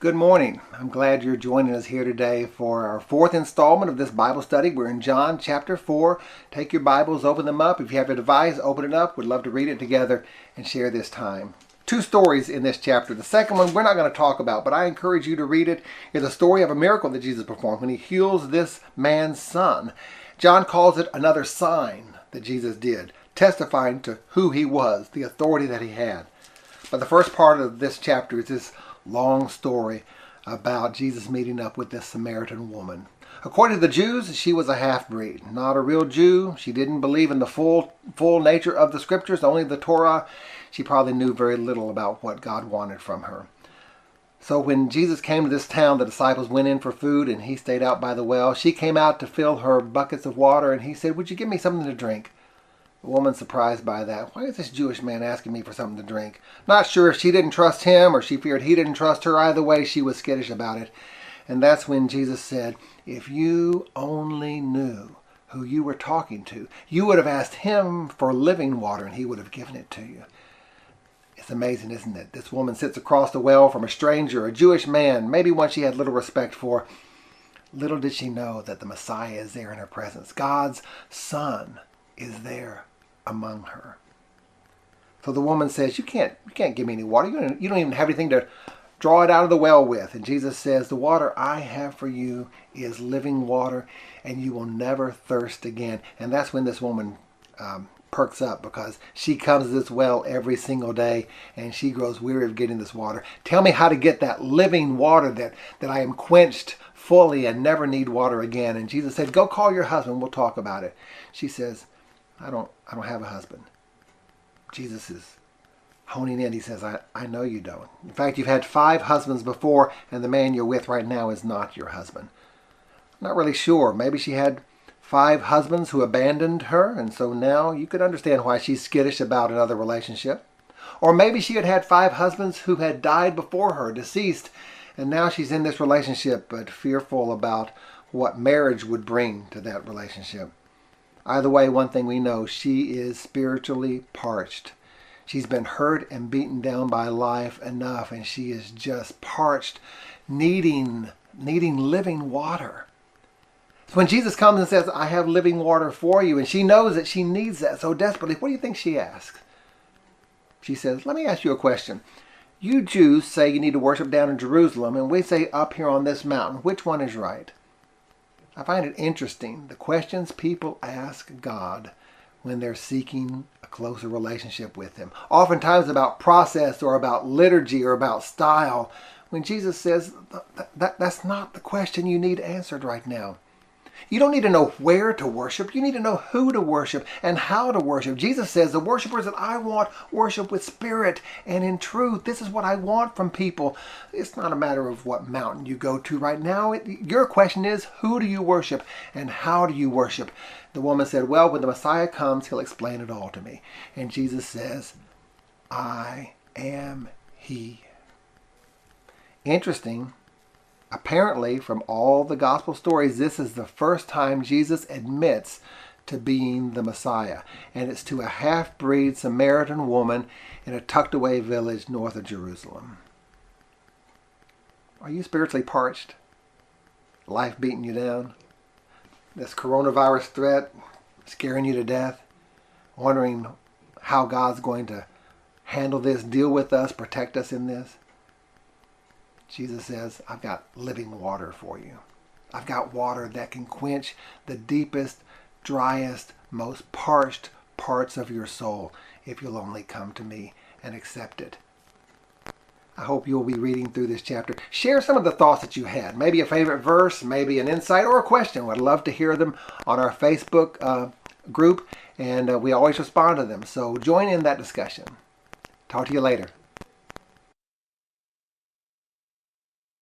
Good morning. I'm glad you're joining us here today for our fourth installment of this Bible study. We're in John chapter 4. Take your Bibles, open them up. If you have your device, open it up. We'd love to read it together and share this time. Two stories in this chapter. The second one we're not going to talk about, but I encourage you to read it. It's a story of a miracle that Jesus performed when he heals this man's son. John calls it another sign that Jesus did, testifying to who he was, the authority that he had. But the first part of this chapter is this long story about Jesus meeting up with this Samaritan woman. According to the Jews, she was a half-breed, not a real Jew. She didn't believe in the full nature of the scriptures, only the Torah. She probably knew very little about what God wanted from her. So when Jesus came to this town, the disciples went in for food and he stayed out by the well. She came out to fill her buckets of water and he said, "Would you give me something to drink?" The woman, surprised by that. Why is this Jewish man asking me for something to drink? Not sure if she didn't trust him or she feared he didn't trust her. Either way, she was skittish about it. And that's when Jesus said, if you only knew who you were talking to, you would have asked him for living water and he would have given it to you. It's amazing, isn't it? This woman sits across the well from a stranger, a Jewish man, maybe one she had little respect for. Little did she know that the Messiah is there in her presence. God's Son is there among her. So the woman says, you can't give me any water. You don't even have anything to draw it out of the well with. And Jesus says, the water I have for you is living water and you will never thirst again. And that's when this woman perks up, because she comes to this well every single day and she grows weary of getting this water. Tell me how to get that living water that I am quenched fully and never need water again. And Jesus said, go call your husband. We'll talk about it. She says, I don't have a husband. Jesus is honing in. He says, I know you don't. In fact, you've had 5 husbands before, and the man you're with right now is not your husband. I'm not really sure. Maybe she had 5 husbands who abandoned her, and so now you could understand why she's skittish about another relationship. Or maybe she had 5 husbands who had died before her, deceased, and now she's in this relationship, but fearful about what marriage would bring to that relationship. Either way, one thing we know, she is spiritually parched. She's been hurt and beaten down by life enough, and she is just parched, needing living water. So when Jesus comes and says, I have living water for you, and she knows that she needs that so desperately, what do you think she asks? She says, let me ask you a question. You Jews say you need to worship down in Jerusalem, and we say up here on this mountain. Which one is right? I find it interesting, the questions people ask God when they're seeking a closer relationship with him. Oftentimes about process or about liturgy or about style. When Jesus says, that's not the question you need answered right now. You don't need to know where to worship. You need to know who to worship and how to worship. Jesus says the worshipers that I want worship with spirit and in truth. This is what I want from people. It's not a matter of what mountain you go to right now. Your question is, who do you worship and how do you worship? The woman said, well, when the Messiah comes, he'll explain it all to me. And Jesus says, I am he. Interesting. Apparently, from all the gospel stories, this is the first time Jesus admits to being the Messiah. And it's to a half-breed Samaritan woman in a tucked-away village north of Jerusalem. Are you spiritually parched? Life beating you down? This coronavirus threat scaring you to death? Wondering how God's going to handle this, deal with us, protect us in this? Jesus says, I've got living water for you. I've got water that can quench the deepest, driest, most parched parts of your soul if you'll only come to me and accept it. I hope you'll be reading through this chapter. Share some of the thoughts that you had. Maybe a favorite verse, maybe an insight or a question. I'd love to hear them on our Facebook group, and we always respond to them. So join in that discussion. Talk to you later.